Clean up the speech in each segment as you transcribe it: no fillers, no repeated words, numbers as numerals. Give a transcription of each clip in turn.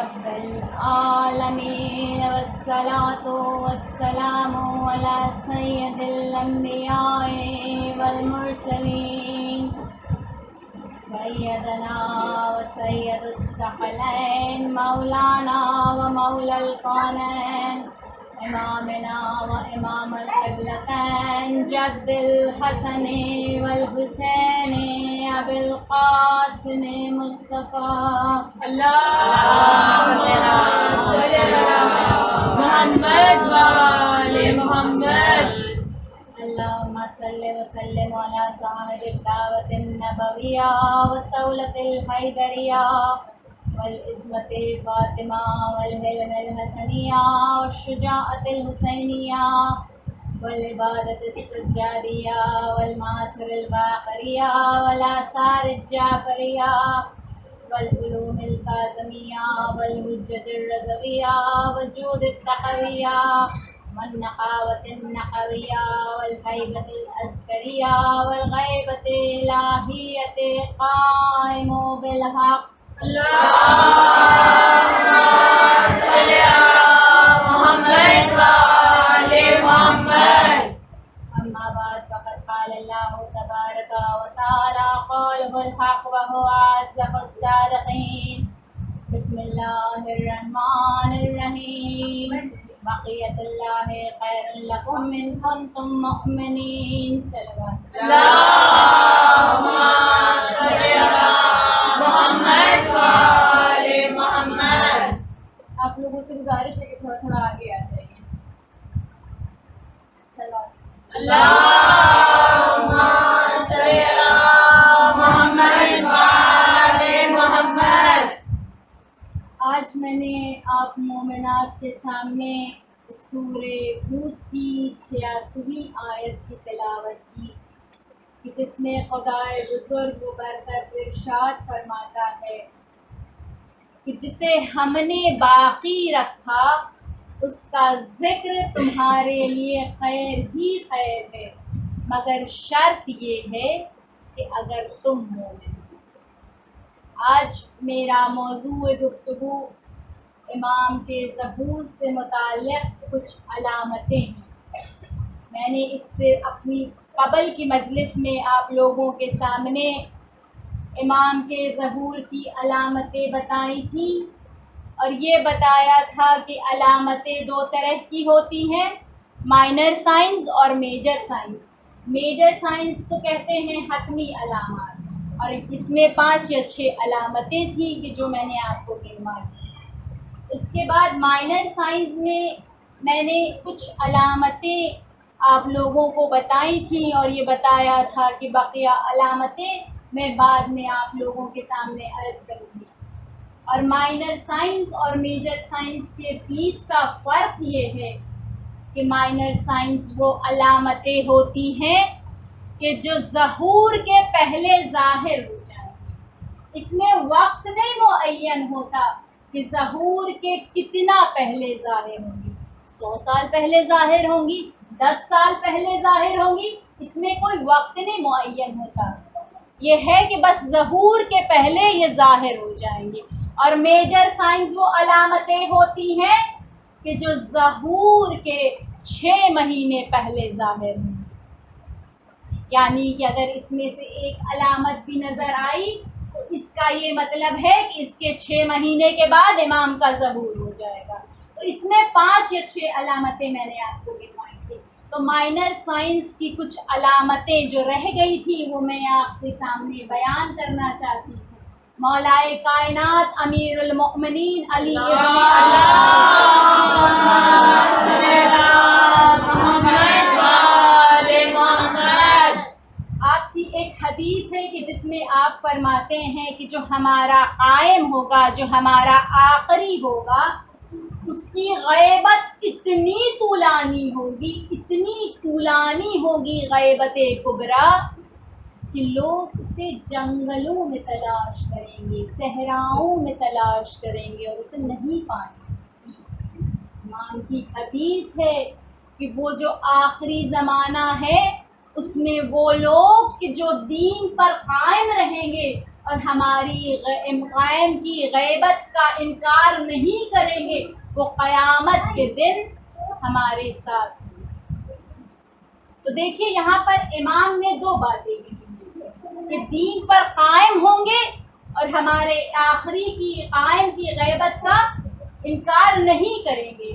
رب العالمين والصلاة والسلام على سيد الأنبياء والمرسلين سيدنا وسيد الثقلين مولانا ومولى الكونين إمامنا وإمام القبلتين جد الحسن والحسين أبي القاسم مصطفى اللهم صل على محمد وآل محمد اللهم صل وسلم على صاحب الدعوة النبوية وسولة الحيدرية والعصمة الفاطمة والحلم الحسنية والشجاعة الحسينية والعبادة السجادية والمعاصر الباقرية والآثار الجعفرية والعلوم الكاظمية والحجة الرضوية والجود التقوية والنقاوة النقوية والهيبة العسكرية والغيبة الإلهية قائم بالحق اللهم صل على محمد وآل محمد أما بعد فقد قال الله تبارك وتعالى قوله الحق وهو أصدق الصادقين بسم الله الرحمن الرحيم بقية الله خير لكم إن كنتم مؤمنين صلوات اللهم صل على محمد وآل محمد. آپ لوگوں سے گزارش ہے کہ تھوڑا تھوڑا آگے آ جائیے. اللهم صل على محمد وآل محمد. آج میں نے آپ مومنات کے سامنے سورہ ہود کی 86ویں آیت کی تلاوت کی کہ جس میں خدائے بزرگ و برتر ارشاد فرماتا ہے کہ جسے ہم نے باقی رکھا اس کا ذکر تمہارے لیے خیر ہی خیر ہے مگر شرط یہ ہے کہ اگر تم مومن. آج میرا موضوع گفتگو امام کے ظہور سے متعلق کچھ علامتیں ہیں. میں نے اس سے اپنی قبل کی مجلس میں آپ لوگوں کے سامنے امام کے ظہور کی علامتیں بتائی تھیں اور یہ بتایا تھا کہ علامتیں دو طرح کی ہوتی ہیں، مائنر سائنز اور میجر سائنز. میجر سائنز کو کہتے ہیں حتمی علامات اور اس میں 5 یا 6 علامتیں تھیں کہ جو میں نے آپ کو گنوائی. اس کے بعد مائنر سائنز میں نے کچھ علامتیں آپ لوگوں کو بتائی تھیں اور یہ بتایا تھا کہ بقیہ علامتیں میں بعد میں آپ لوگوں کے سامنے عرض کروں گی. اور مائنر سائنس اور میجر سائنس کے بیچ کا فرق یہ ہے کہ مائنر سائنس وہ علامتیں ہوتی ہیں کہ جو ظہور کے پہلے ظاہر ہو جائیں. اس میں وقت نہیں معین ہوتا کہ ظہور کے کتنا پہلے ظاہر ہوں گی، 100 سال پہلے ظاہر ہوں گی، 10 سال پہلے ظاہر ہوں گی. اس میں کوئی وقت نہیں معین ہوتا. یہ ہے کہ بس ظہور کے پہلے یہ ظاہر ہو جائیں گے. اور میجر سائنس وہ علامتیں ہوتی ہیں کہ جو ظہور کے 6 مہینے پہلے ظاہر ہوں. یعنی کہ اگر اس میں سے ایک علامت بھی نظر آئی تو اس کا یہ مطلب ہے کہ اس کے 6 مہینے کے بعد امام کا ظہور ہو جائے گا. تو اس میں 5 یا 6 علامتیں میں نے آپ کو گنوائی تھی. تو مائنر سائنس کی کچھ علامتیں جو رہ گئی تھی وہ میں آپ کے سامنے بیان کرنا چاہتی ہوں. مولائے کائنات امیر المؤمنین علی آپ کی ایک حدیث ہے کہ جس میں آپ فرماتے ہیں کہ جو ہمارا قائم ہوگا، جو ہمارا آخری ہوگا، اس کی غیبت اتنی طولانی ہوگی غیبت کبریٰ کہ لوگ اسے جنگلوں میں تلاش کریں گے، صحراؤں میں تلاش کریں گے اور اسے نہیں پائیں گے. امام کی حدیث ہے کہ وہ جو آخری زمانہ ہے اس میں وہ لوگ کہ جو دین پر قائم رہیں گے اور ہماری قائم کی غیبت کا انکار نہیں کریں گے وہ قیامت کے دن ہمارے ساتھ ہیں۔ تو دیکھیے یہاں پر امام نے دو باتیں کی کہ دین پر قائم ہوں گے اور ہمارے آخری کی قائم کی غیبت کا انکار نہیں کریں گے۔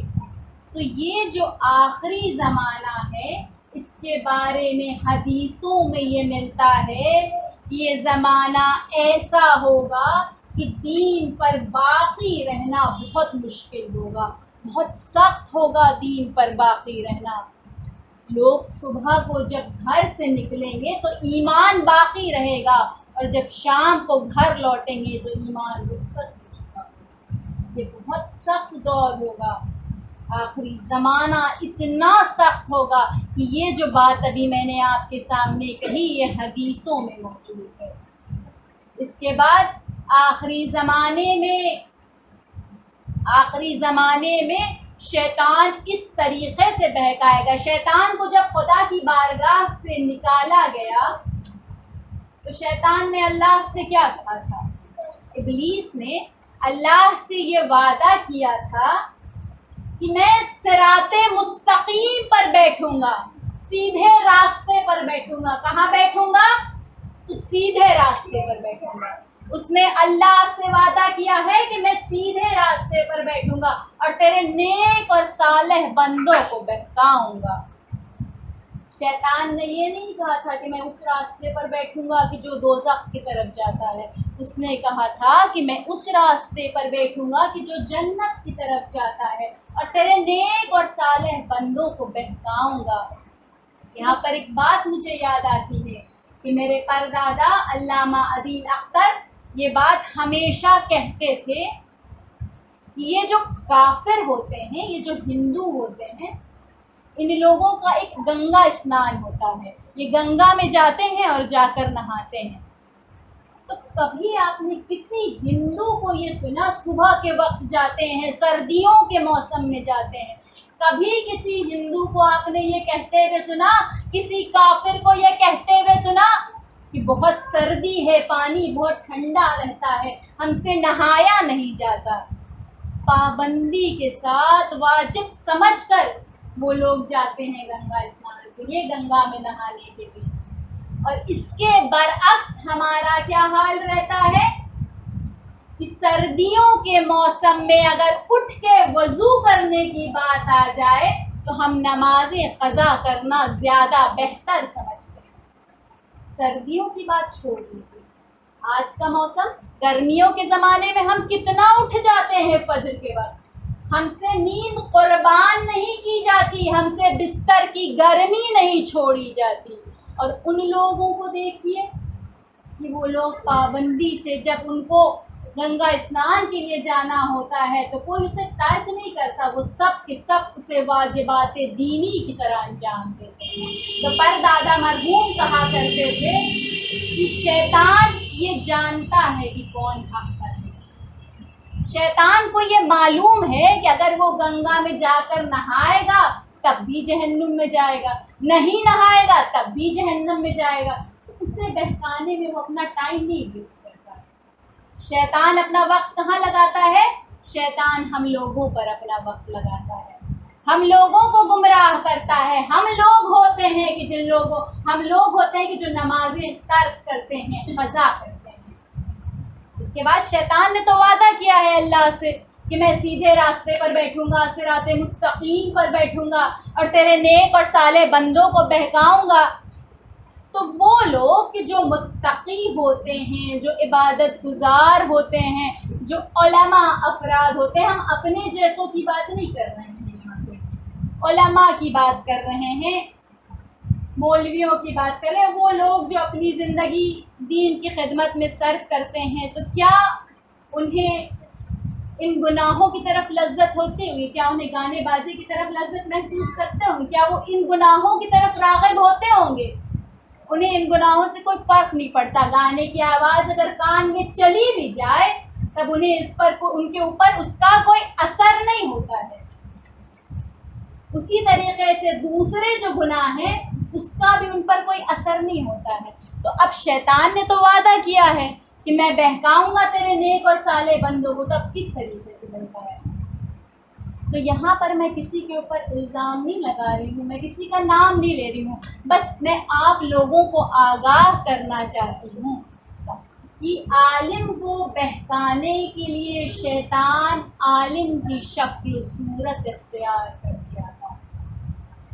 تو یہ جو آخری زمانہ ہے اس کے بارے میں حدیثوں میں یہ ملتا ہے کہ یہ زمانہ ایسا ہوگا کہ دین پر باقی رہنا بہت مشکل ہوگا، بہت سخت ہوگا دین پر باقی رہنا۔ لوگ صبح کو جب گھر سے نکلیں گے تو ایمان باقی رہے گا اور جب شام کو گھر لوٹیں گے تو ایمان رخصت ہو چکا ہوگا۔ یہ بہت سخت دور ہوگا، آخری زمانہ اتنا سخت ہوگا کہ یہ جو بات ابھی میں نے آپ کے سامنے کہی یہ حدیثوں میں موجود ہے۔ اس کے بعد آخری زمانے میں شیطان اس طریقے سے بہکائے گا۔ شیطان کو جب خدا کی بارگاہ سے نکالا گیا تو شیطان نے اللہ سے کیا کہا تھا؟ ابلیس نے اللہ سے یہ وعدہ کیا تھا کہ میں صراط مستقیم پر بیٹھوں گا، سیدھے راستے پر بیٹھوں گا۔ کہاں بیٹھوں گا؟ تو سیدھے راستے پر بیٹھوں گا۔ اس نے اللہ سے وعدہ کیا ہے کہ میں سیدھے راستے پر بیٹھوں گا اور تیرے نیک اور صالح بندوں کو بہکاؤں گا۔ شیطان نے یہ نہیں کہا تھا کہ میں اس راستے پر بیٹھوں گا کہ جو دوزخ کی طرف جاتا ہے، اس نے کہا تھا کہ میں اس راستے پر بیٹھوں گا کہ جو جنت کی طرف جاتا ہے اور تیرے نیک اور صالح بندوں کو بہکاؤں گا۔ یہاں پر ایک بات مجھے یاد آتی ہے کہ میرے پردادا علامہ عدیل اختر یہ بات ہمیشہ کہتے تھے کہ یہ جو کافر ہوتے ہیں، یہ جو ہندو ہوتے ہیں، ان لوگوں کا ایک گنگا اسنان ہوتا ہے، یہ گنگا میں جاتے ہیں اور جا کر نہاتے ہیں۔ تو کبھی آپ نے کسی ہندو کو یہ سنا صبح کے وقت جاتے ہیں، سردیوں کے موسم میں جاتے ہیں؟ کبھی کسی ہندو کو آپ نے یہ کہتے ہوئے سنا، کسی کافر کو یہ کہتے ہوئے سنا کہ بہت سردی ہے، پانی بہت ٹھنڈا رہتا ہے، ہم سے نہایا نہیں جاتا؟ پابندی کے ساتھ واجب سمجھ کر وہ لوگ جاتے ہیں گنگا اسنان کے لیے، گنگا میں نہانے کے لیے۔ اور اس کے برعکس ہمارا کیا حال رہتا ہے کہ سردیوں کے موسم میں اگر اٹھ کے وضو کرنے کی بات آ جائے تو ہم نماز قضا کرنا زیادہ بہتر سمجھتے ہیں۔ سردیوں کی بات چھوڑ دیجیے، آج کا موسم، گرمیوں کے زمانے میں ہم کتنا اٹھ جاتے ہیں فجر کے وقت، ہم سے نیند قربان نہیں کی جاتی، ہم سے بستر کی گرمی نہیں چھوڑی جاتی۔ اور ان لوگوں کو دیکھیے کہ وہ لوگ پابندی سے جب ان کو گنگا اسنان کے لیے جانا ہوتا ہے تو کوئی اسے ترک نہیں کرتا، وہ سب کے سب اسے واجبات دینی کی طرح انجام دیتے ہیں۔ تو پردادا مرحوم کہا کرتے تھے کہ شیطان یہ جانتا ہے کہ کون حق پر ہے، شیطان کو یہ معلوم ہے کہ اگر وہ گنگا میں جا کر نہائے گا تب بھی جہنم میں جائے گا، نہیں نہائے گا تب بھی جہنم میں جائے گا۔ تو اسے بہکانے میں وہ اپنا ٹائم نہیں ویسٹ کرتا۔ شیطان اپنا وقت کہاں لگاتا ہے؟ شیطان ہم لوگوں پر اپنا وقت لگاتا ہے، ہم لوگوں کو گمراہ کرتا ہے۔ ہم لوگ ہوتے ہیں کہ جو نمازیں ترک کرتے ہیں، قضا کرتے ہیں۔ اس کے بعد شیطان نے تو وعدہ کیا ہے اللہ سے کہ میں سیدھے راستے پر بیٹھوں گا، صراط مستقیم پر بیٹھوں گا اور تیرے نیک اور صالح بندوں کو بہکاؤں گا۔ تو وہ لوگ کہ جو متقی ہوتے ہیں، جو عبادت گزار ہوتے ہیں، جو علماء افراد ہوتے ہیں، ہم اپنے جیسوں کی بات نہیں کر رہے ہیں، یہاں پہ علماء کی بات کر رہے ہیں، مولویوں کی بات کر رہے ہیں، وہ لوگ جو اپنی زندگی دین کی خدمت میں صرف کرتے ہیں، تو کیا انہیں ان گناہوں کی طرف لذت ہوتی ہوگی؟ کیا انہیں گانے بازی کی طرف لذت محسوس کرتے ہوں گے؟ کیا وہ ان گناہوں کی طرف راغب ہوتے ہوں گے؟ انہیں ان گناہوں سے کوئی فرق نہیں پڑتا، گانے کی آواز اگر کان میں چلی بھی جائے تب انہیں ان کے اوپر اس کا کوئی اثر نہیں ہوتا ہے۔ اسی طریقے سے دوسرے جو گناہ ہیں اس کا بھی ان پر کوئی اثر نہیں ہوتا ہے۔ تو اب شیطان نے تو وعدہ کیا ہے کہ میں بہکاؤں گا تیرے نیک اور صالح بندوں کو، تب کس طریقے سے بہکایا؟ تو یہاں پر میں کسی کے اوپر الزام نہیں لگا رہی ہوں، میں کسی کا نام نہیں لے رہی ہوں، بس میں آپ لوگوں کو آگاہ کرنا چاہتی ہوں کہ عالم کو بہکانے کے لیے شیطان عالم کی شکل و صورت اختیار کر دیا تھا۔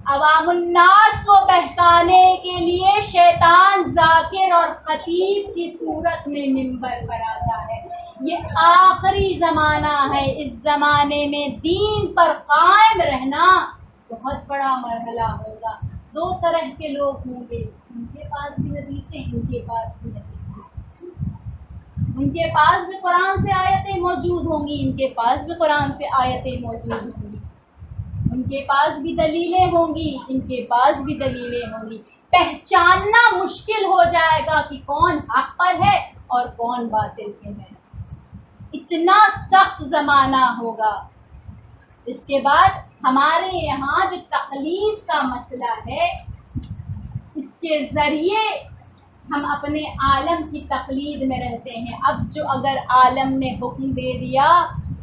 عوام الناس کو بہکانے کے لیے شیطان ذاکر اور خطیب کی صورت میں منبر پر آتا ہے۔ یہ آخری زمانہ ہے، اس زمانے میں دین پر قائم رہنا بہت بڑا مرحلہ ہوگا۔ دو طرح کے لوگ ہوں گے، ان کے پاس بھی حدیثیں، ان کے پاس بھی حدیثیں، ان کے پاس بھی قرآن سے آیتیں موجود ہوں گی، ان کے پاس بھی قرآن سے آیتیں موجود ہوں گی، ان کے پاس بھی دلیلیں ہوں گی، ان کے پاس بھی دلیلیں ہوں گی۔ پہچاننا مشکل ہو جائے گا کہ کون حق پر ہے اور کون باطل پہ ہے۔ اتنا سخت زمانہ ہوگا۔ اس کے بعد ہمارے یہاں جو تقلید کا مسئلہ ہے، اس کے ذریعے ہم اپنے عالم کی تقلید میں رہتے ہیں۔ اب جو اگر عالم نے حکم دے دیا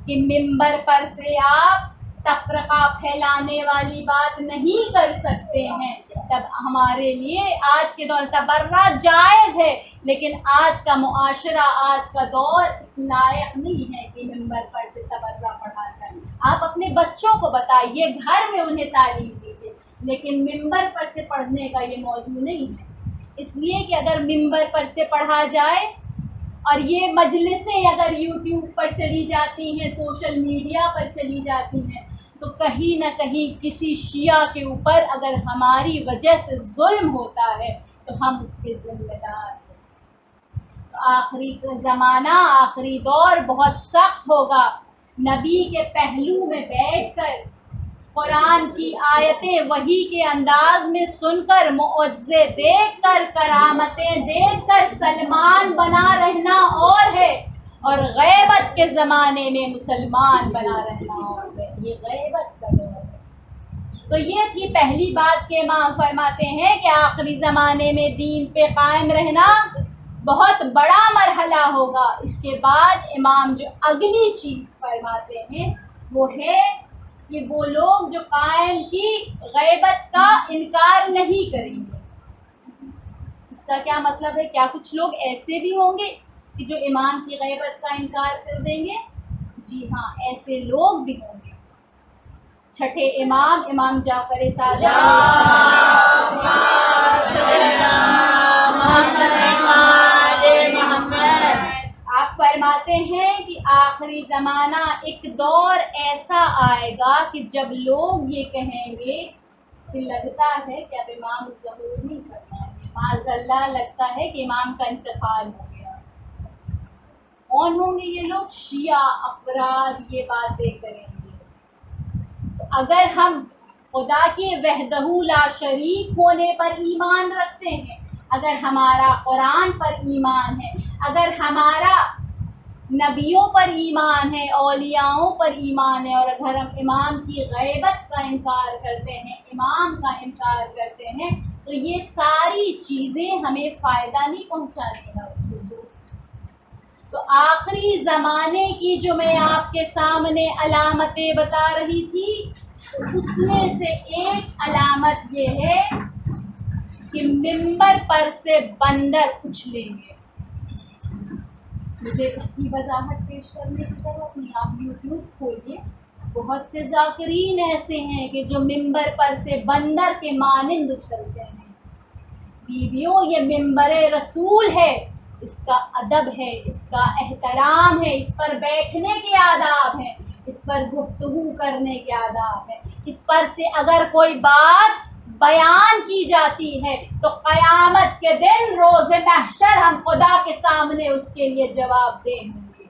کہ ممبر پر سے آپ تفرقہ پھیلانے والی بات نہیں کر سکتے ہیں، تب ہمارے لیے آج کے دور تبرہ جائز ہے، لیکن آج کا معاشرہ، آج کا دور اس لائق نہیں ہے کہ ممبر پر سے تبرہ پڑھا جائے۔ آپ اپنے بچوں کو بتائیے، گھر میں انہیں تعلیم دیجیے، لیکن ممبر پر سے پڑھنے کا یہ موضوع نہیں ہے۔ اس لیے کہ اگر ممبر پر سے پڑھا جائے اور یہ مجلسیں اگر یوٹیوب پر چلی جاتی ہیں، سوشل میڈیا پر چلی جاتی ہیں، تو کہیں نہ کہیں کسی شیعہ کے اوپر اگر ہماری وجہ سے ظلم ہوتا ہے تو ہم اس کے ذمہ دار ہیں۔ تو آخری زمانہ، آخری دور بہت سخت ہوگا۔ نبی کے پہلو میں بیٹھ کر قرآن کی آیتیں وحی کے انداز میں سن کر، معجزے دیکھ کر، کرامتیں دیکھ کر سلمان بنا رہنا اور ہے، اور غیبت کے زمانے میں مسلمان بنا رہنا اور ہے۔ یہ غیبت کا دور ہے۔ تو یہ تھی پہلی بات کہ امام فرماتے ہیں کہ آخری زمانے میں دین پہ قائم رہنا بہت بڑا مرحلہ ہوگا۔ اس کے بعد امام جو اگلی چیز فرماتے ہیں وہ ہے کہ وہ لوگ جو قائم کی غیبت کا انکار نہیں کریں گے۔ اس کا کیا مطلب ہے؟ کیا کچھ لوگ ایسے بھی ہوں گے کہ جو امام کی غیبت کا انکار کر دیں گے؟ جی ہاں، ایسے لوگ بھی ہوں گے۔ چھٹے امام، امام جعفر صادق آپ فرماتے ہیں کہ آخری زمانہ ایک دور ایسا آئے گا کہ جب لوگ یہ کہیں گے کہ لگتا ہے کہ اب امام ظہور نہیں کرنا ہے، معاذ اللہ لگتا ہے کہ امام کا انتقال ہو گیا۔ کون ہوں گے یہ لوگ؟ شیعہ افراد یہ باتیں کریں گے۔ تو اگر ہم خدا کے وحدہ لا شریک ہونے پر ایمان رکھتے ہیں، اگر ہمارا قرآن پر ایمان ہے، اگر ہمارا نبیوں پر ایمان ہے، اولیاءوں پر ایمان ہے، اور اگر ہم امام کی غیبت کا انکار کرتے ہیں، امام کا انکار کرتے ہیں، تو یہ ساری چیزیں ہمیں فائدہ نہیں پہنچانے گا اس کو۔ تو آخری زمانے کی جو میں آپ کے سامنے علامتیں بتا رہی تھی، اس میں سے ایک علامت یہ ہے کہ ممبر پر سے بندر اچھلیں گے۔ مجھے اس کی وضاحت پیش کرنے کی ضرورت نہیں، آپ یوٹیوب کھولیے، بہت سے ذاکرین ایسے ہیں کہ جو ممبر پر سے بندر کے مانند اچھلتے ہیں۔ بیویوں، یہ ممبر رسول ہے، اس کا ادب ہے، اس کا احترام ہے، اس پر بیٹھنے کے آداب ہیں، اس پر گفتگو کرنے کے آداب ہیں۔ اس پر سے اگر کوئی بات بیان کی جاتی ہے تو قیامت کے دن روز محشر ہم خدا کے سامنے اس کے لیے جواب دیں ہوں گے۔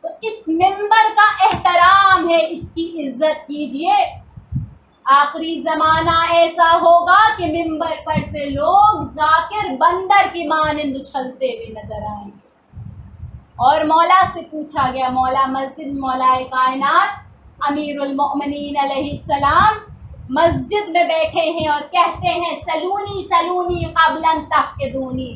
تو اس ممبر کا احترام ہے، اس کی عزت کیجیے۔ آخری زمانہ ایسا ہوگا کہ ممبر پر سے لوگ ذاکر بندر کی مانند اچھلتے ہوئے نظر آئیں گے۔ اور مولا سے پوچھا گیا، مولا مسجد، مولا کائنات امیر المؤمنین علیہ السلام مسجد میں بیٹھے ہیں اور کہتے ہیں سلونی سلونی قبل ان تفقدونی،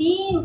3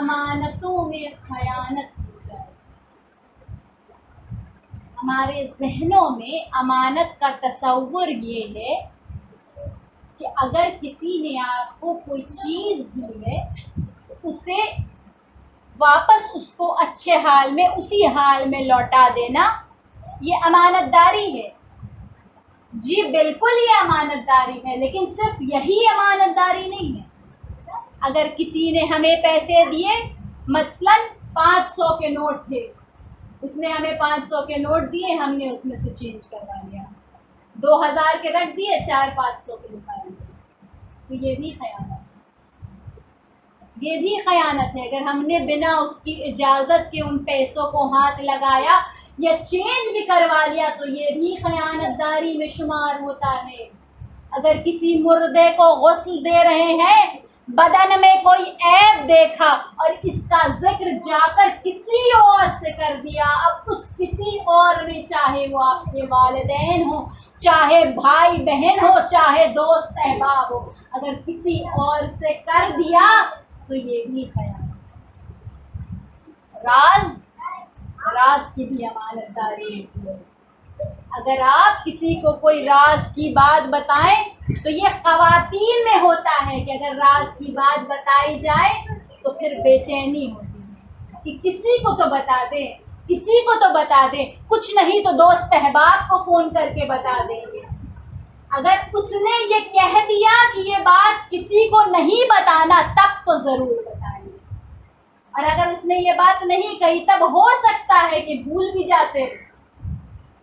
امانتوں میں خیانت ہو جائے. ہمارے ذہنوں میں امانت کا تصور یہ ہے کہ اگر کسی نے آپ کو کوئی چیز دی ہے تو اسے واپس اس کو اچھے حال میں اسی حال میں لوٹا دینا یہ امانت داری ہے. جی بالکل یہ امانت داری ہے، لیکن صرف یہی امانت داری نہیں ہے. اگر کسی نے ہمیں پیسے دیے، مثلاً 500 کے نوٹ تھے، اس نے ہمیں 500 کے نوٹ دیے، ہم نے اس میں سے چینج کروا لیا، 2000 کے رکھ دیے، 400-500 کے نکال دیے، تو یہ بھی خیانت ہے. یہ بھی خیانت ہے. اگر ہم نے بنا اس کی اجازت کے ان پیسوں کو ہاتھ لگایا یا چینج بھی کروا لیا تو یہ بھی خیانت داری میں شمار ہوتا ہے. اگر کسی مردے کو غسل دے رہے ہیں، بدن میں کوئی عیب دیکھا اور اس کا ذکر جا کر کسی اور سے کر دیا، اب اس کسی اور میں چاہے وہ آپ کے والدین ہو، چاہے بھائی بہن ہو، چاہے دوست احباب ہو، اگر کسی اور سے کر دیا تو یہ بھی خیانت. راز کی بھی امانت داری ہوتی ہے. اگر آپ کسی کو کوئی راز کی بات بتائیں تو یہ خواتین میں ہوتا ہے کہ اگر راز کی بات بتائی جائے تو پھر بے چینی ہوتی ہے کہ کسی کو تو بتا دیں، کسی کو تو بتا دیں، کچھ نہیں تو دوست احباب کو فون کر کے بتا دیں گے. اگر اس نے یہ کہہ دیا کہ یہ بات کسی کو نہیں بتانا تب تو ضرور بتائیں گے، اور اگر اس نے یہ بات نہیں کہی تب ہو سکتا ہے کہ بھول بھی جاتے،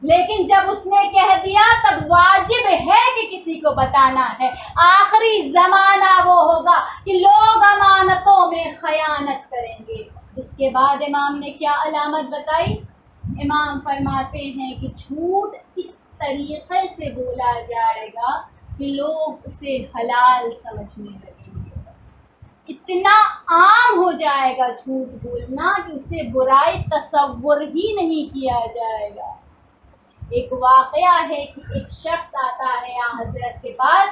لیکن جب اس نے کہہ دیا تب واجب ہے کہ کسی کو بتانا ہے. آخری زمانہ وہ ہوگا کہ لوگ امانتوں میں خیانت کریں گے. اس کے بعد امام نے کیا علامت بتائی؟ امام فرماتے ہیں کہ جھوٹ اس طریقے سے بولا جائے گا کہ لوگ اسے حلال سمجھنے لگیں گے. اتنا عام ہو جائے گا جھوٹ بولنا کہ اسے برائی تصور ہی نہیں کیا جائے گا. ایک واقعہ ہے کہ ایک شخص آتا ہے حضرت کے پاس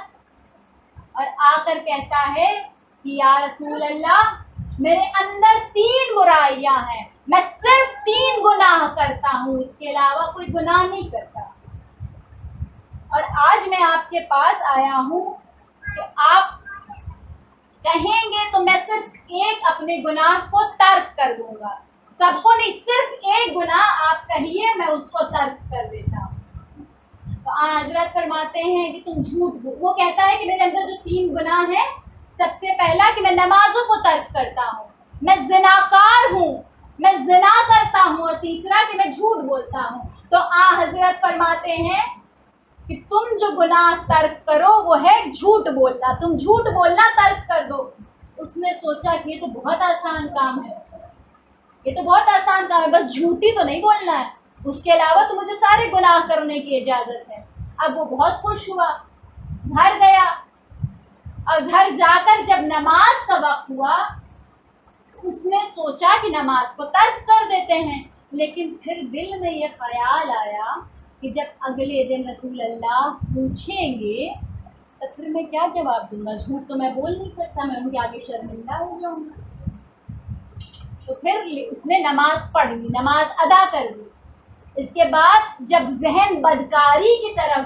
اور آ کر کہتا ہے کہ یا رسول اللہ، میرے اندر 3 برائیاں ہیں، میں صرف 3 گناہ کرتا ہوں، اس کے علاوہ کوئی گناہ نہیں کرتا، اور آج میں آپ کے پاس آیا ہوں کہ آپ کہیں گے تو میں صرف ایک اپنے گناہ کو ترک کر دوں گا. سب کو نہیں، صرف ایک گناہ آپ کہیے میں اس کو ترک کر دیتا ہوں. تو حضرت فرماتے ہیں کہ تم جھوٹ بول. وہ کہتا ہے کہ میرے اندر جو 3 گناہ ہیں، سب سے پہلا کہ میں نمازوں کو ترک کرتا ہوں، میں زناکار ہوں، میں زنا کرتا ہوں، اور تیسرا کہ میں جھوٹ بولتا ہوں. تو حضرت فرماتے ہیں کہ تم جو گناہ ترک کرو وہ ہے جھوٹ بولنا، تم جھوٹ بولنا ترک کر دو. اس نے سوچا کہ یہ تو بہت آسان کام ہے، یہ تو بہت آسان کام ہے، بس جھوٹ ہی تو نہیں بولنا ہے، اس کے علاوہ تو مجھے سارے گناہ کرنے کی اجازت ہے. اب وہ بہت خوش ہوا، گھر گیا، اور گھر جا کر جب نماز کا وقت ہوا اس نے سوچا کہ نماز کو ترک کر دیتے ہیں، لیکن پھر دل میں یہ خیال آیا کہ جب اگلے دن رسول اللہ پوچھیں گے تو پھر میں کیا جواب دوں گا؟ جھوٹ تو میں بول نہیں سکتا، میں ان کے آگے شرمندہ ہو جاؤں گا. تو پھر اس نے نماز پڑھ لی، نماز ادا کر دی. اس کے بعد جب ذہن بدکاری کی طرف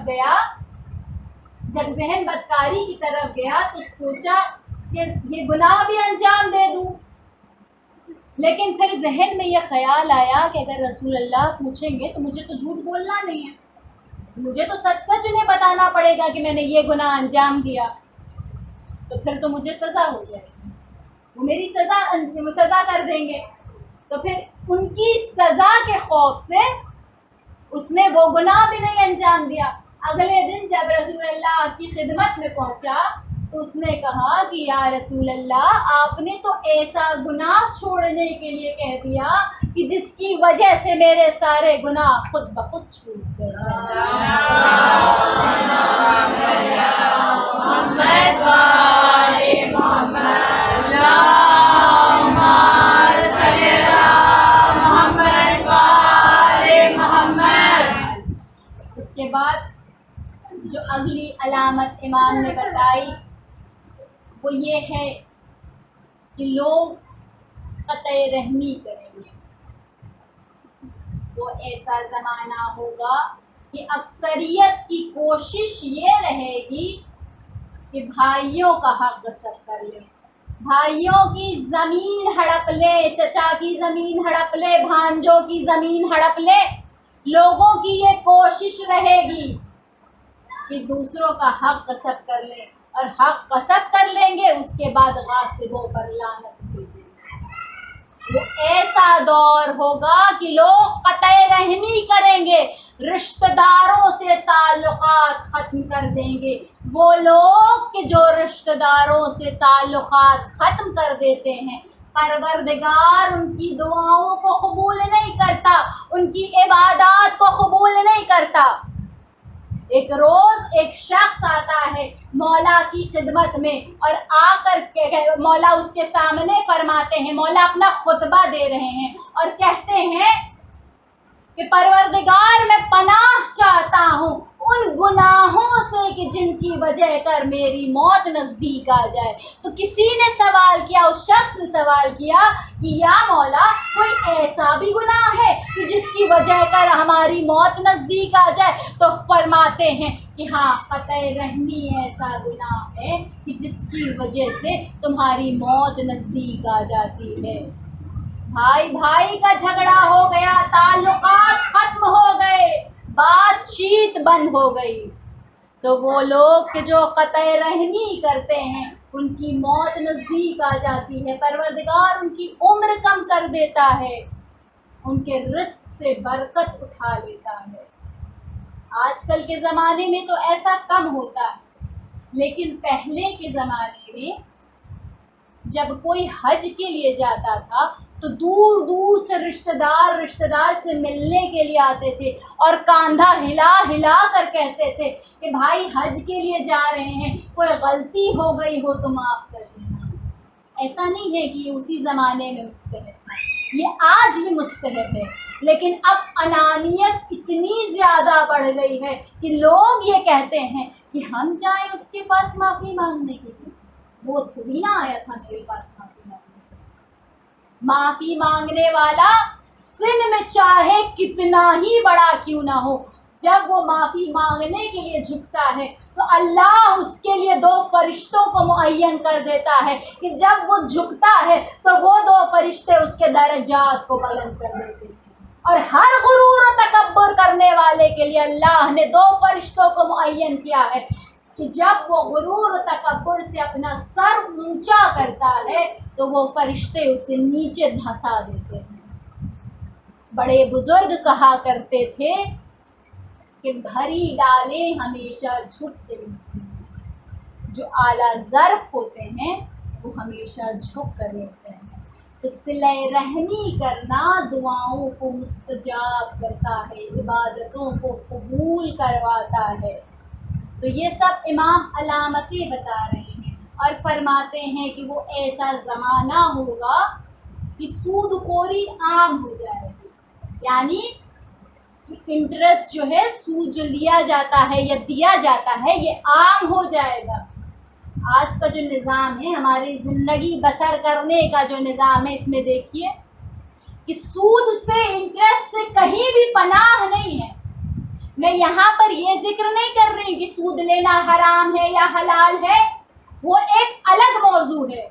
گیا تو سوچا کہ یہ گناہ بھی انجام دے دوں، لیکن پھر ذہن میں یہ خیال آیا کہ اگر رسول اللہ پوچھیں گے تو مجھے تو جھوٹ بولنا نہیں ہے، مجھے تو سچ سچ انہیں بتانا پڑے گا کہ میں نے یہ گناہ انجام دیا، تو پھر تو مجھے سزا ہو جائے گی، وہ میری سزا کر دیں گے. تو پھر ان کی سزا کے خوف سے اس نے وہ گناہ بھی نہیں انجام دیا. اگلے دن جب رسول اللہ کی خدمت میں پہنچا تو اس نے کہا کہ یا رسول اللہ، آپ نے تو ایسا گناہ چھوڑنے کے لیے کہہ دیا کہ جس کی وجہ سے میرے سارے گناہ خود بخود چھوٹ گئے. اس کے بعد جو اگلی علامت امام نے بتائی وہ یہ ہے کہ لوگ قطع رحمی کریں گے۔ وہ ایسا زمانہ ہوگا کہ اکثریت کی کوشش یہ رہے گی کہ بھائیوں کا حق غصب کر لے، بھائیوں کی زمین ہڑپ لے، چچا کی زمین ہڑپ لے، بھانجوں کی زمین ہڑپ لے۔ لوگوں کی یہ کوشش رہے گی کہ دوسروں کا حق غصب کر لیں، اور حق غصب کر لیں گے اس کے بعد غاصبوں پر لعنت بھیجیں گے۔ وہ ایسا دور ہوگا کہ لوگ قطع رحمی کریں گے، رشتہ داروں سے تعلقات ختم کر دیں گے۔ وہ لوگ کہ جو رشتہ داروں سے تعلقات ختم کر دیتے ہیں، پروردگار ان کی دعاؤں کو قبول نہیں کرتا، ان کی عبادات کو قبول نہیں کرتا۔ ایک روز ایک شخص آتا ہے مولا کی خدمت میں، اور آ کر کے مولا اس کے سامنے فرماتے ہیں، مولا اپنا خطبہ دے رہے ہیں اور کہتے ہیں کہ پروردگار میں پناہ چاہتا ہوں ان گناہوں سے کہ جن کی وجہ کر میری موت نزدیک آ جائے۔ تو کسی نے سوال کیا، اس شخص نے سوال کیا کہ یا مولا کوئی ایسا بھی گناہ ہے کہ جس کی وجہ کر ہماری موت نزدیک آ جائے؟ تو فرماتے ہیں کہ ہاں، قطع رحمی ایسا گناہ ہے کہ جس کی وجہ سے تمہاری موت نزدیک آ جاتی ہے۔ بھائی بھائی کا جھگڑا ہو گیا، تعلقات ختم ہو گئے، بات چیت بند ہو گئی، تو وہ لوگ کہ جو قطع رحمی کرتے ہیں ان کی موت نزدیک آ جاتی ہے، پروردگار ان کی عمر کم کر دیتا ہے، ان کے رزق سے برکت اٹھا لیتا ہے۔ آج کل کے زمانے میں تو ایسا کم ہوتا ہے، لیکن پہلے کے زمانے میں جب کوئی حج کے لیے جاتا تھا تو دور دور سے رشتہ دار سے ملنے کے لیے آتے تھے، اور کاندھا ہلا ہلا کر کہتے تھے کہ بھائی حج کے لیے جا رہے ہیں، کوئی غلطی ہو گئی ہو تو معاف کر دینا۔ ایسا نہیں ہے کہ یہ اسی زمانے میں مستحب ہے، یہ آج بھی مستحب ہے، لیکن اب انانیت اتنی زیادہ بڑھ گئی ہے کہ لوگ یہ کہتے ہیں کہ ہم جائیں اس کے پاس معافی مانگنے کے لیے، وہ تھوڑی نہ آیا تھا میرے پاس معافی مانگنے۔ معافی مانگنے والا سن میں چاہے کتنا ہی بڑا کیوں نہ ہو، جب وہ معافی مانگنے کے لیے جھکتا ہے تو اللہ اس کے لیے 2 فرشتوں کو معین کر دیتا ہے کہ جب وہ جھکتا ہے تو وہ 2 فرشتے اس کے درجات کو بلند کر دیتے ہیں۔ اور ہر غرور و تکبر کرنے والے کے لیے اللہ نے 2 فرشتوں کو معین کیا ہے کہ جب وہ غرور و تکبر سے اپنا سر اونچا کرتا ہے تو وہ فرشتے اسے نیچے دھسا دیتے ہیں۔ بڑے بزرگ کہا کرتے تھے کہ بھری ڈالیں ہمیشہ جھک کے ملتی ہیں، جو اعلیٰ ظرف ہوتے ہیں وہ ہمیشہ جھک کر ملتے ہیں۔ تو صلہ رحمی کرنا دعاؤں کو مستجاب کرتا ہے، عبادتوں کو قبول کرواتا ہے۔ تو یہ سب امام علامتیں بتا رہے ہیں، اور فرماتے ہیں کہ وہ ایسا زمانہ ہوگا کہ سود خوری عام ہو جائے گی، یعنی انٹرسٹ جو ہے، سود جو لیا جاتا ہے یا دیا جاتا ہے، یہ عام ہو جائے گا۔ آج کا جو نظام ہے، ہماری زندگی بسر کرنے کا جو نظام ہے، اس میں دیکھیے کہ سود سے، انٹرسٹ سے کہیں بھی پناہ نہیں ہے۔ میں یہاں پر یہ ذکر نہیں کر رہی کہ سود لینا حرام ہے یا حلال ہے، وہ ایک الگ موضوع ہے،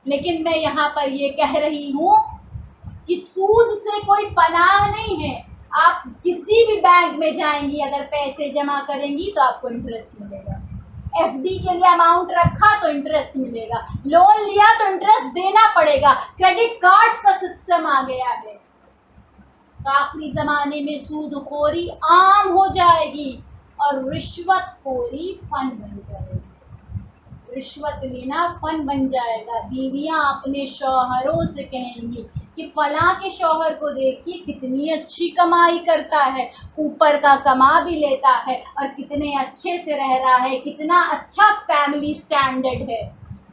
لیکن میں یہاں پر یہ کہہ رہی ہوں کہ سود سے کوئی پناہ نہیں ہے۔ آپ کسی بھی بینک میں جائیں گی، اگر پیسے جمع کریں گی تو آپ کو انٹرسٹ ملے گا، ایف ڈی کے لیے اماؤنٹ رکھا تو انٹرسٹ ملے گا، لون لیا تو انٹرسٹ دینا پڑے گا، کریڈٹ کارڈ کا سسٹم آ گیا ہے۔ آخری زمانے میں سود خوری عام ہو جائے گی اور رشوت خوری فن بن جائے گی، رشوت لینا فن بن جائے گا۔ بیویاں اپنے شوہروں سے کہیں گی کہ فلاں کے شوہر کو دیکھیے کتنی اچھی کمائی کرتا ہے، اوپر کا کما بھی لیتا ہے اور کتنے اچھے سے رہ رہا ہے، کتنا اچھا فیملی سٹینڈرڈ ہے۔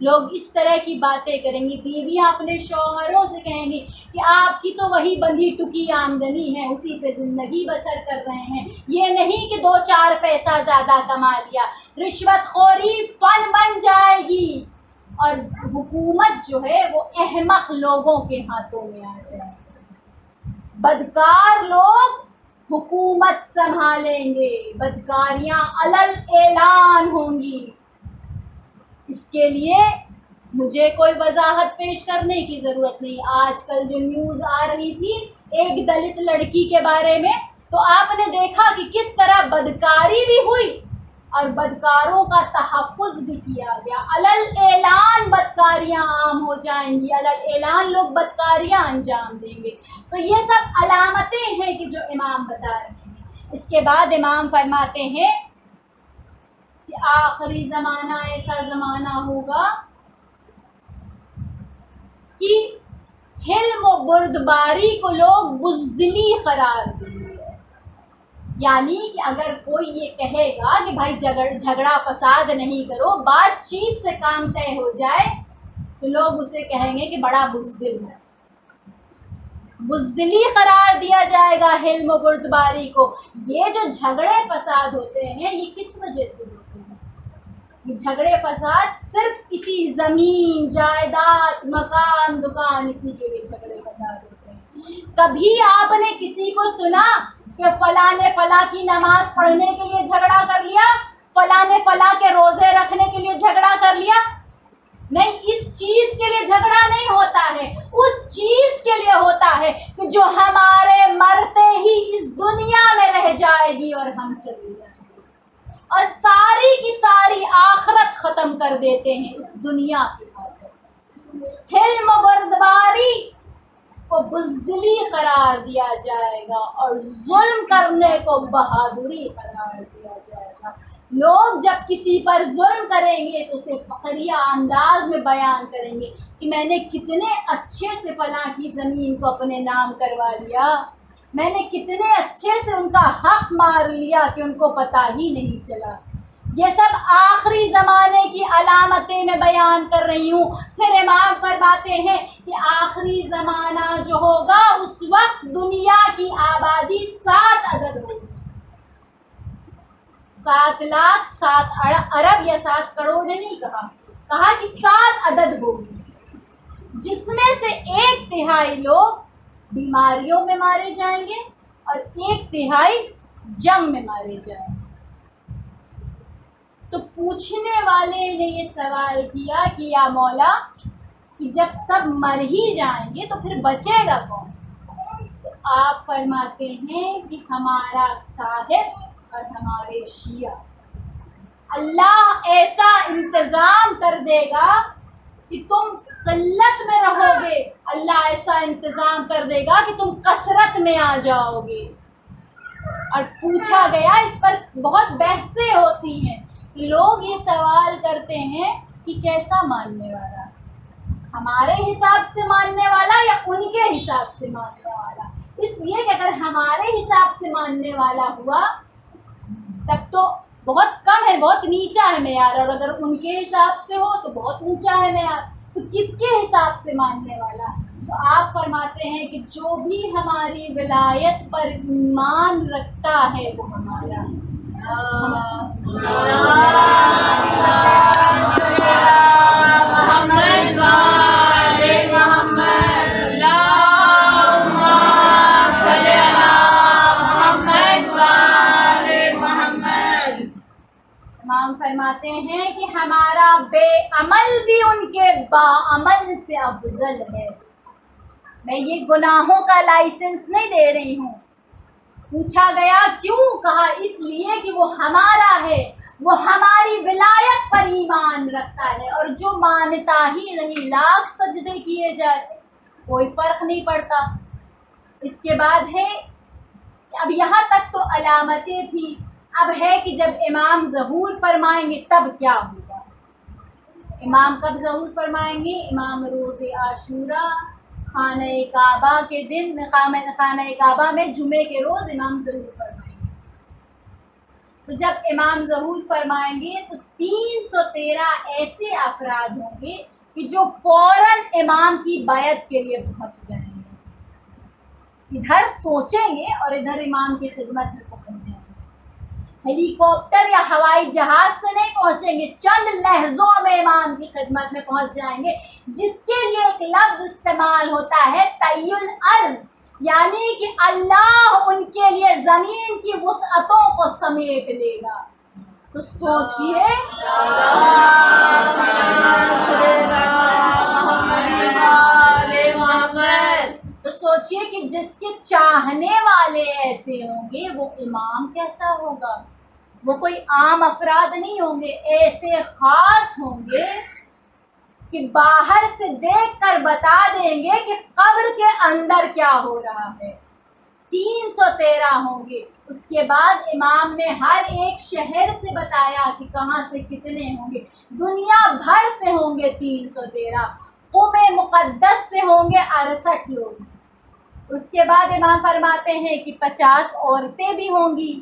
لوگ اس طرح کی باتیں کریں گی۔ بیویاں اپنے شوہروں سے کہیں گی کہ آپ کی تو وہی بندھی ٹکی آمدنی ہے، اسی پہ زندگی بسر کر رہے ہیں، یہ نہیں کہ 2-4 پیسہ زیادہ کما لیا۔ رشوت خوری فن بن جائے گی، اور حکومت جو ہے وہ احمق لوگوں کے ہاتھوں میں آ جائے. بدکار لوگ حکومت سنبھالیں گے, بدکاریاں علل اعلان ہوں گی. اس کے لیے مجھے کوئی وضاحت پیش کرنے کی ضرورت نہیں. آج کل جو نیوز آ رہی تھی ایک دلت لڑکی کے بارے میں, تو آپ نے دیکھا کہ کس طرح بدکاری بھی ہوئی اور بدکاروں کا تحفظ بھی کیا گیا. علل اعلان بدکاریاں عام ہو جائیں گی, علل اعلان لوگ بدکاریاں انجام دیں گے. تو یہ سب علامتیں ہیں کہ جو امام بتا رہے ہیں. اس کے بعد امام فرماتے ہیں کہ آخری زمانہ ایسا زمانہ ہوگا کہ حلم و بردباری کو لوگ بزدلی قرار دیں گے. یعنی کہ اگر کوئی یہ کہے گا کہ بھائی جھگڑا فساد نہیں کرو, بات چیت سے کام طے ہو جائے, تو لوگ اسے کہیں گے کہ بڑا بزدل ہے. بزدلی قرار دیا جائے گا حلم و بردباری کو. یہ جو جھگڑے فساد ہوتے ہیں یہ کس وجہ سے ہوتے ہیں؟ یہ جھگڑے فساد صرف اسی زمین, جائیداد, مکان, دکان, اسی کے لیے جھگڑے فساد ہوتے ہیں. کبھی آپ نے کسی کو سنا کہ فلاں نے فلاں کی نماز پڑھنے کے لیے جھگڑا کر لیا, فلاں نے فلاں کے روزے رکھنے کے لیے جھگڑا کر لیا؟ نہیں, اس چیز کے لیے جھگڑا نہیں ہوتا ہے. اس چیز کے لیے ہوتا ہے کہ جو ہمارے مرتے ہی اس دنیا میں رہ جائے گی اور ہم چلے جائیں گے, اور ساری کی ساری آخرت ختم کر دیتے ہیں اس دنیا کی خاطر. حلم و بردباری کو بزدلی قرار دیا جائے گا اور ظلم کرنے کو بہادری قرار دیا جائے گا. لوگ جب کسی پر ظلم کریں گے تو اسے فخریہ انداز میں بیان کریں گے کہ میں نے کتنے اچھے سے فلاں کی زمین کو اپنے نام کروا لیا, میں نے کتنے اچھے سے ان کا حق مار لیا کہ ان کو پتہ ہی نہیں چلا. یہ سب آخری زمانے کی علامتیں میں بیان کر رہی ہوں. پھر امام فرماتے ہیں کہ آخری زمانہ جو ہوگا اس وقت دنیا کی آبادی 7 عدد ہوگی. 7 لاکھ 7 ارب یا 7 کروڑ نہیں کہا کہ 7 عدد ہوگی, جس میں سے 1/3 لوگ بیماریوں میں مارے جائیں گے اور 1/3 جنگ میں مارے جائیں گے. تو پوچھنے والے نے یہ سوال کیا کہ یا مولا, کہ جب سب مر ہی جائیں گے تو پھر بچے گا کون؟ تو آپ فرماتے ہیں کہ ہمارا صاحب اور ہمارے شیعہ. اللہ ایسا انتظام کر دے گا کہ تم قلت میں رہو گے, اللہ ایسا انتظام کر دے گا کہ تم کثرت میں آ جاؤ گے. اور پوچھا گیا, اس پر بہت بحثیں ہوتی ہیں, لوگ یہ سوال کرتے ہیں کہ کیسا ماننے والا, ہمارے حساب سے ماننے والا یا ان کے حساب سے ماننے والا. اس لیے کہ اگر ہمارے حساب سے ماننے والا ہوا تب تو بہت کم ہے, بہت نیچا ہے معیار, اور اگر ان کے حساب سے ہو تو بہت اونچا ہے معیار. تو کس کے حساب سے ماننے والا؟ تو آپ فرماتے ہیں کہ جو بھی ہماری ولایت پر ایمان رکھتا ہے وہ ہمارا ہے. امام فرماتے ہیں کہ ہمارا بے عمل بھی ان کے با عمل سے افضل ہے. میں یہ گناہوں کا لائسنس نہیں دے رہی ہوں. پوچھا گیا کیوں؟ کہا اس لیے کہ وہ ہمارا ہے, وہ ہماری ولایت پر ایمان رکھتا ہے, اور جو مانتا ہی نہیں, لاکھ سجدے کیے جائے کوئی فرق نہیں پڑتا. اس کے بعد ہے, اب یہاں تک تو علامتیں تھیں, اب ہے کہ جب امام ظہور فرمائیں گے تب کیا ہوگا. امام کب ظہور فرمائیں گے؟ امام روز عاشورہ خانہ کعبہ کے دن, خانہ کعبہ میں جمعے کے روز امام ظہور فرمائیں گے. تو جب امام ظہور فرمائیں گے تو 313 ایسے افراد ہوں گے کہ جو فوراً امام کی بیعت کے لیے پہنچ جائیں گے, ادھر سوچیں گے اور ادھر امام کی خدمت میں پہنچ جائیں گے. ہیلی کاپٹر یا ہوائی جہاز سے نہیں پہنچیں گے، چند لہجوں میں امام کی خدمت میں پہنچ جائیں گے، جس کے لیے ایک لفظ استعمال ہوتا ہے طی الارض، یعنی کہ اللہ ان کے لیے زمین کی وسعتوں کو سمیٹ لے گا۔ تو سوچئے کہ جس کے چاہنے والے ایسے ہوں گے وہ امام کیسا ہوگا؟ وہ کوئی عام افراد نہیں ہوں گے، ایسے خاص ہوں گے کہ باہر سے دیکھ کر بتا دیں گے کہ قبر کے اندر کیا ہو رہا ہے۔ 313 ہوں گے۔ اس کے بعد امام نے ہر ایک شہر سے بتایا کہ کہاں سے کتنے ہوں گے، دنیا بھر سے ہوں گے 313، قم مقدس سے ہوں گے 68 لوگ۔ اس کے بعد امام فرماتے ہیں کہ 50 عورتیں بھی ہوں گی۔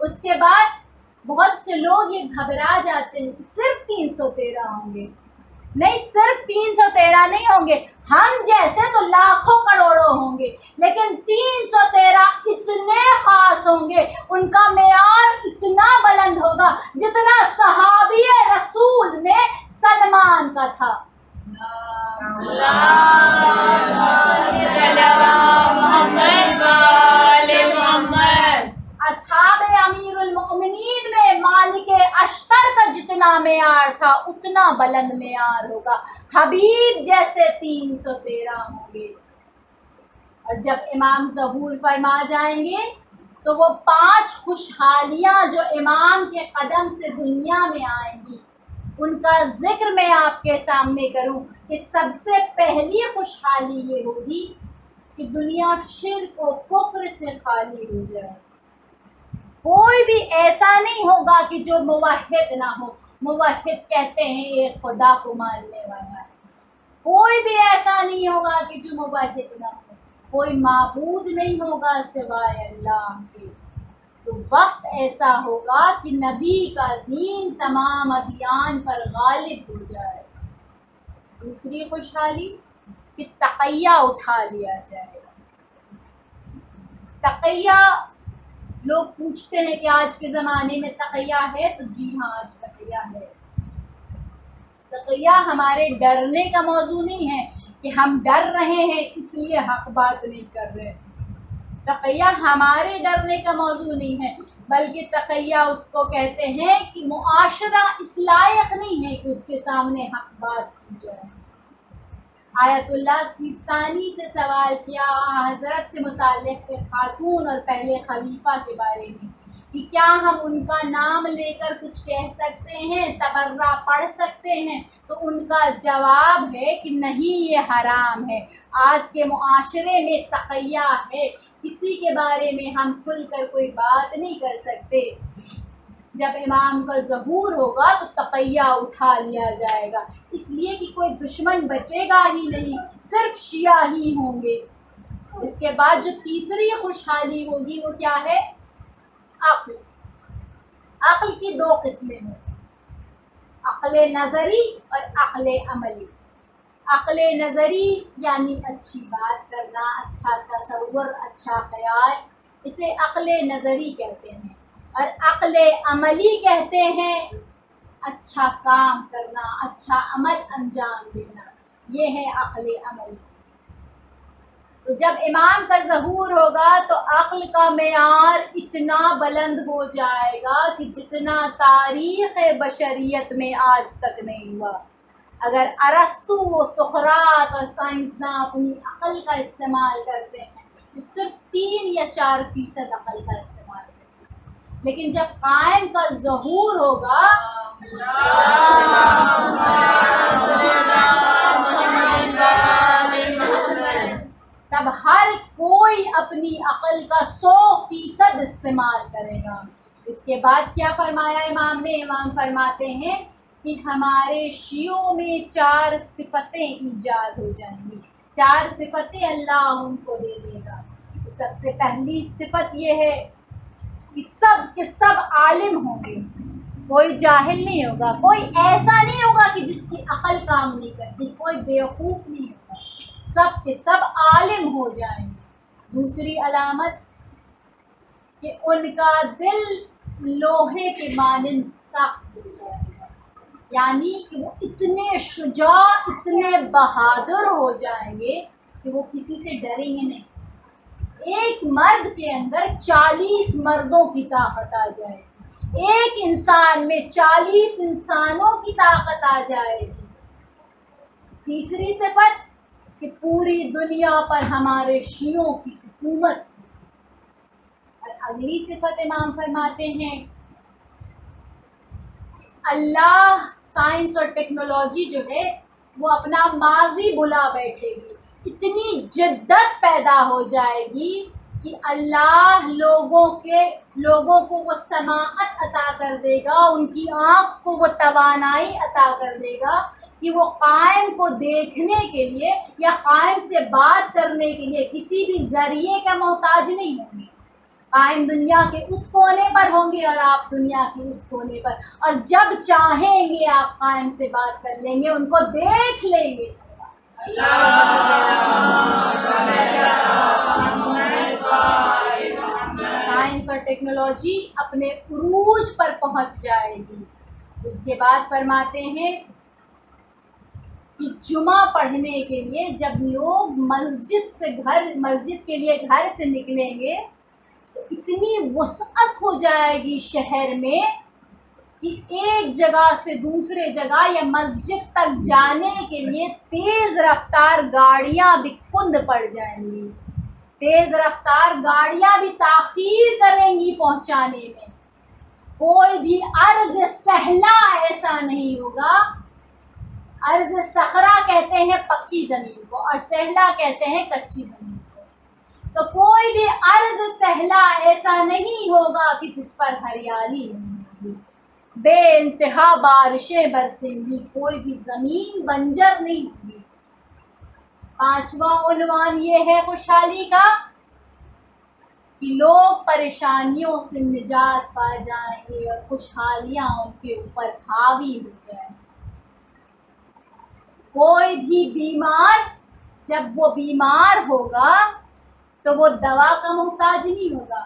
اس کے بعد بہت سے لوگ یہ گھبرا جاتے ہیں کہ صرف 313 ہوں گے۔ نہیں، صرف 313 نہیں ہوں گے، ہم جیسے تو لاکھوں کروڑوں ہوں گے، لیکن 313 اتنے خاص ہوں گے، ان کا معیار اتنا بلند ہوگا جتنا صحابی رسول میں سلمان کا تھا۔ اصحاب امیر المؤمنین میں مالک اشتر کا جتنا معیار تھا اتنا بلند معیار ہوگا، حبیب جیسے 313 ہوں گے۔ اور جب امام ظہور فرما جائیں گے تو وہ 5 خوشحالیاں جو امام کے قدم سے دنیا میں آئیں گی ان کا ذکر میں آپ کے سامنے کروں کہ سب سے پہلی خوشحالی یہ ہوگی کہ دنیا شرک و کفر سے خالی ہو جائے۔ کوئی بھی ایسا نہیں ہوگا کہ جو موحد نہ ہو۔ موحد کہتے ہیں ایک خدا کو ماننے والا ہے۔ کوئی بھی ایسا نہیں ہوگا کہ جو موحد نہ ہو۔ کوئی معبود نہیں ہوگا سوائے اللہ کے۔ تو وقت ایسا ہوگا کہ نبی کا دین تمام ادیان پر غالب ہو جائے۔ دوسری خوشحالی کہ تقیہ اٹھا لیا جائے گا۔ تقیہ، لوگ پوچھتے ہیں کہ آج کے زمانے میں تقیہ ہے؟ تو جی ہاں، آج تقیہ ہے۔ تقیہ ہمارے ڈرنے کا موضوع نہیں ہے کہ ہم ڈر رہے ہیں اس لیے حق بات نہیں کر رہے۔ تقیہ ہمارے ڈرنے کا موضوع نہیں ہے، بلکہ تقیہ اس کو کہتے ہیں کہ معاشرہ اس لائق نہیں ہے کہ اس کے سامنے حق بات کی جائے۔ آیت اللہ سیستانی سے سوال کیا حضرت سے متعلق خاتون اور پہلے خلیفہ کے بارے میں کہ کیا ہم ان کا نام لے کر کچھ کہہ سکتے ہیں، تبرہ پڑھ سکتے ہیں؟ تو ان کا جواب ہے کہ نہیں، یہ حرام ہے۔ آج کے معاشرے میں تقیہ ہے، کسی کے بارے میں ہم کھل کر کوئی بات نہیں کر سکتے۔ جب امام کا ظہور ہوگا تو تقیہ اٹھا لیا جائے گا، اس لیے کہ کوئی دشمن بچے گا ہی نہیں، صرف شیعہ ہی ہوں گے۔ اس کے بعد جو تیسری خوشحالی ہوگی وہ کیا ہے؟ عقل۔ عقل کی 2 قسمیں ہیں، عقل نظری اور عقل عملی۔ عقل نظری یعنی اچھی بات کرنا، اچھا تصور، اچھا خیال، اسے عقل نظری کہتے ہیں۔ اور عقل عملی کہتے ہیں اچھا کام کرنا، اچھا عمل انجام دینا، یہ ہے عقل عملی۔ تو جب امام کا ظہور ہوگا تو عقل کا معیار اتنا بلند ہو جائے گا کہ جتنا تاریخ بشریت میں آج تک نہیں ہوا۔ اگر ارسطو و سقراط اور سائنسداں اپنی عقل کا استعمال کرتے ہیں تو صرف 3 یا 4% عقل کا استعمال کرتے ہیں، لیکن جب قائم کا ظہور ہوگا تب ہر کوئی اپنی عقل کا 100% استعمال کرے گا۔ اس کے بعد کیا فرمایا امام نے؟ امام فرماتے ہیں کہ ہمارے شیعوں میں 4 صفتیں ایجاد ہو جائیں گی، 4 صفتیں اللہ ان کو دے دے گا۔ سب سے پہلی صفت یہ ہے کہ سب کے سب عالم ہوں گے، کوئی جاہل نہیں ہوگا، کوئی ایسا نہیں ہوگا کہ جس کی عقل کام نہیں کرتی، کوئی بیوقوف نہیں ہوگا، سب کے سب عالم ہو جائیں گے۔ دوسری علامت کہ ان کا دل لوہے کے مانند سخت ہو جائے گا، یعنی کہ وہ اتنے شجاع، اتنے بہادر ہو جائیں گے کہ وہ کسی سے ڈریں گے نہیں۔ ایک مرد کے اندر 40 مردوں کی طاقت آ جائے گی، ایک انسان میں 40 انسانوں کی طاقت آ جائے گی۔ تیسری صفت کہ پوری دنیا پر ہمارے شیعوں کی حکومت۔ اور اگلی صفت امام فرماتے ہیں اللہ سائنس اور ٹیکنالوجی جو ہے وہ اپنا ماضی بلا بیٹھے گی، اتنی جدت پیدا ہو جائے گی کہ اللہ لوگوں کو وہ سماعت عطا کر دے گا، ان کی آنکھ کو وہ توانائی عطا کر دے گا کہ وہ قائم کو دیکھنے کے لیے یا قائم سے بات کرنے کے لیے کسی بھی ذریعے کا محتاج نہیں ہوں گے۔ قائم دنیا کے اس کونے پر ہوں گے اور آپ دنیا کے اس کونے پر، اور جب چاہیں گے آپ قائم سے بات کر لیں گے، ان کو دیکھ لیں گے۔ سائنس اور ٹیکنالوجی اپنے عروج پر پہنچ جائے گی۔ اس کے بعد فرماتے ہیں کہ جمعہ پڑھنے کے لیے جب لوگ مسجد کے لیے گھر سے نکلیں گے تو اتنی وسعت ہو جائے گی شہر میں کہ ایک جگہ سے دوسرے جگہ یا مسجد تک جانے کے لیے تیز رفتار گاڑیاں بھی کند پڑ جائیں گی، تیز رفتار گاڑیاں بھی تاخیر کریں گی پہنچانے میں۔ کوئی بھی ارض سہلا ایسا نہیں ہوگا، ارض صحرا کہتے ہیں پکی زمین کو اور سہلا کہتے ہیں کچی زمین کو، تو کوئی بھی ارض سہلا ایسا نہیں ہوگا کہ جس پر ہریالی نہیں ہوگی، بے انتہا بارشیں برسیں گی، کوئی بھی زمین بنجر نہیں ہوگی۔ پانچواں عنوان یہ ہے خوشحالی کا کہ لوگ پریشانیوں سے نجات پا جائیں گے اور خوشحالیاں ان کے اوپر حاوی ہو جائیں گی۔ کوئی بھی بیمار جب وہ بیمار ہوگا تو وہ دوا کا محتاج نہیں ہوگا،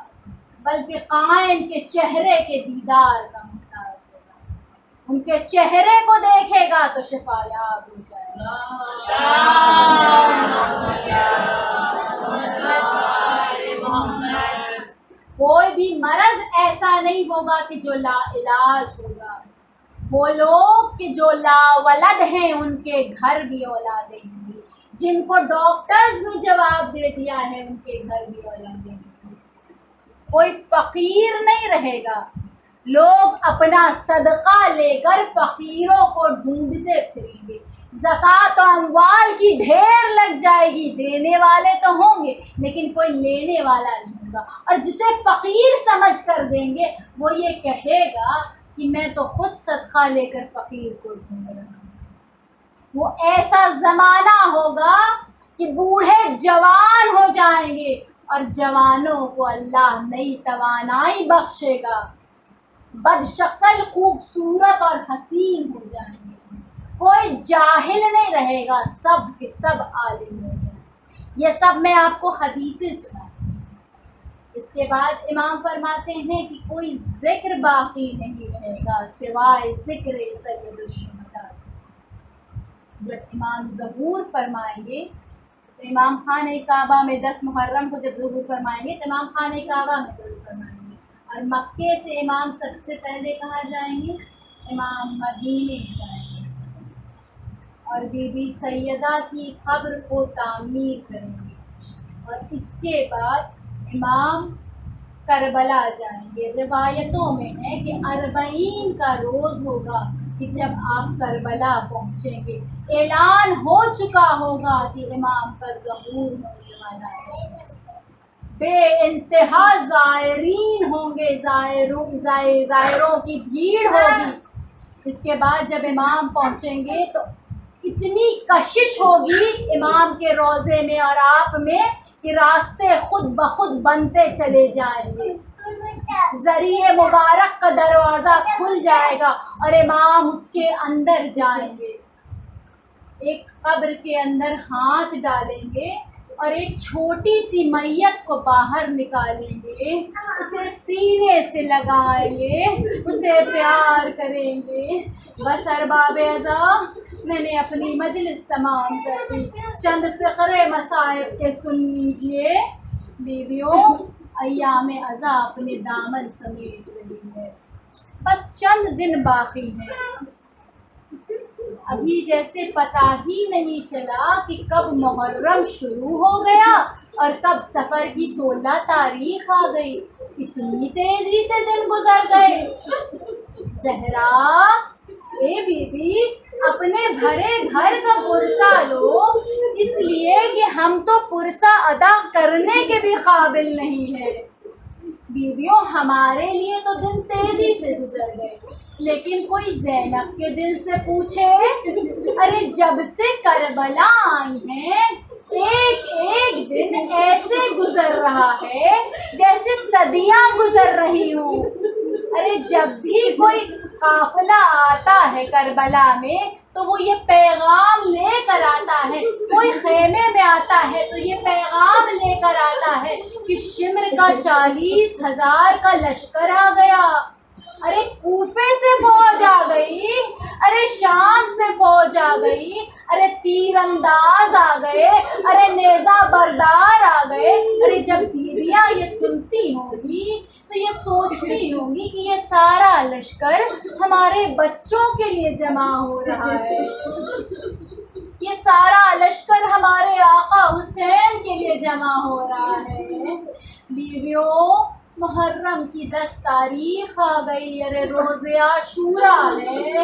بلکہ قائم کے چہرے کے دیدار کا محتاج ہوگا، ان کے چہرے کو دیکھے گا تو شفا یاب ہو جائے گا۔ کوئی بھی مرض ایسا نہیں ہوگا کہ جو لا علاج ہوگا، وہ لوگ کہ جو لا ولد ہیں ان کے گھر بھی اولادیں ہوں گی، جن کو ڈاکٹرز نے جواب دے دیا ہے ان کے گھر بھی اولادیں ہوں گی۔ کوئی فقیر نہیں رہے گا، لوگ اپنا صدقہ لے کر فقیروں کو ڈھونڈتے پھریں گے، زکوٰۃ و اموال کی ڈھیر لگ جائے گی، دینے والے تو ہوں گے لیکن کوئی لینے والا نہیں ہوگا، اور جسے فقیر سمجھ کر دیں گے وہ یہ کہے گا کہ میں تو خود صدقہ لے کر فقیر کو ڈھونڈ رہا ہوں۔ وہ ایسا زمانہ ہوگا کہ بوڑھے جوان ہو جائیں گے اور جوانوں کو اللہ نئی توانائی بخشے گا، بد شکل خوبصورت اور حسین ہو جائیں گے، کوئی جاہل نہیں رہے گا، سب کے سب عالم ہو جائیں گے۔ یہ سب میں آپ کو حدیثیں سناتی ہوں۔ اس کے بعد امام فرماتے ہیں کہ کوئی ذکر باقی نہیں رہے گا سوائے ذکر سید الشہداء۔ جب امام ظہور فرمائیں گے تو امام خانہ کعبہ میں 10 محرم کو جب ظہور فرمائیں گے تو امام خانہ کعبہ میں ظہور فرمائیں گے، اور مکے سے امام سب سے پہلے کہاں جائیں گے؟ امام مدینے جائیں گے، اور بی بی سیدہ کی قبر کو تعمیر کریں گے، اور اس کے بعد امام کربلا جائیں گے۔ روایتوں میں ہے کہ 40 کا روز ہوگا کہ جب آپ کربلا پہنچیں گے، اعلان ہو چکا ہوگا کہ امام کا ظہور ہونے والا ہے، بے انتہا زائرین ہوں گے، زائروں کی بھیڑ ہوگی۔ اس کے بعد جب امام پہنچیں گے تو اتنی کشش ہوگی امام کے روضے میں اور آپ میں کہ راستے خود بخود بنتے چلے جائیں گے، ذریعہ مبارک کا دروازہ کھل جائے گا اور امام اس کے اندر جائیں گے، ایک قبر کے اندر ہاتھ ڈالیں گے اور ایک چھوٹی سی میت کو باہر نکالیں گے، اسے سینے سے لگائیں گے، اسے پیار کریں گے۔ بس ارباب اعضا، میں نے اپنی مجلس تمام کر دی، چند فقرے مصائب کے سن لیجئے۔ بیویوں، ایام عزا اپنے دامن سمیٹ رہی ہے، بس چند دن باقی ہیں۔ ابھی جیسے پتہ ہی نہیں چلا کہ کب محرم شروع ہو گیا اور کب سفر کی 16 تاریخ آ گئی، اتنی تیزی سے دن گزر گئے۔ زہرا، اے بی بی، اپنے بھرے گھر کا پرسہ لو، اس لیے کہ ہم تو پرسہ ادا کرنے کے بھی قابل نہیں ہیں۔ بیویوں، ہمارے لیے تو دن تیزی سے گزر گئے، لیکن کوئی زینب کے دل سے پوچھے، ارے جب سے کربلا آئی ہیں ایک ایک دن ایسے گزر رہا ہے جیسے صدیاں گزر رہی ہوں۔ ارے جب بھی کوئی قافلہ آتا ہے کربلا میں تو وہ یہ پیغام لے کر آتا ہے، کوئی خیمے میں آتا ہے تو یہ پیغام لے کر آتا ہے کہ شمر کا 40,000 کا لشکر آ گیا، ارے کوفے سے فوج آ گئی، ارے شام سے فوج آ گئی، ارے تیر انداز آ گئے، ارے نیزہ بردار آ گئے۔ ارے جب بیویاں یہ سنتی ہوں گی تو یہ سوچتی ہوں گی کہ یہ سارا لشکر ہمارے بچوں کے لیے جمع ہو رہا ہے، یہ سارا لشکر ہمارے آقا حسین کے لیے جمع ہو رہا ہے۔ بیویوں، محرم کی 10 تاریخ آ گئی، ارے روز عاشوراء ہے،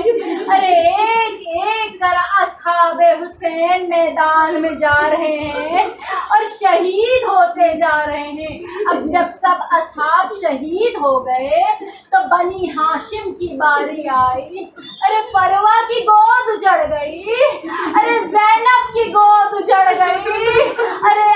ارے ایک ایک کر اصحاب حسین میدان میں جا رہے ہیں اور شہید ہوتے جا رہے ہیں۔ اب جب سب اصحاب شہید ہو گئے تو بنی ہاشم کی باری آئی، ارے فروہ کی گود اجڑ گئی، ارے زینب کی گود اجڑ گئی، ارے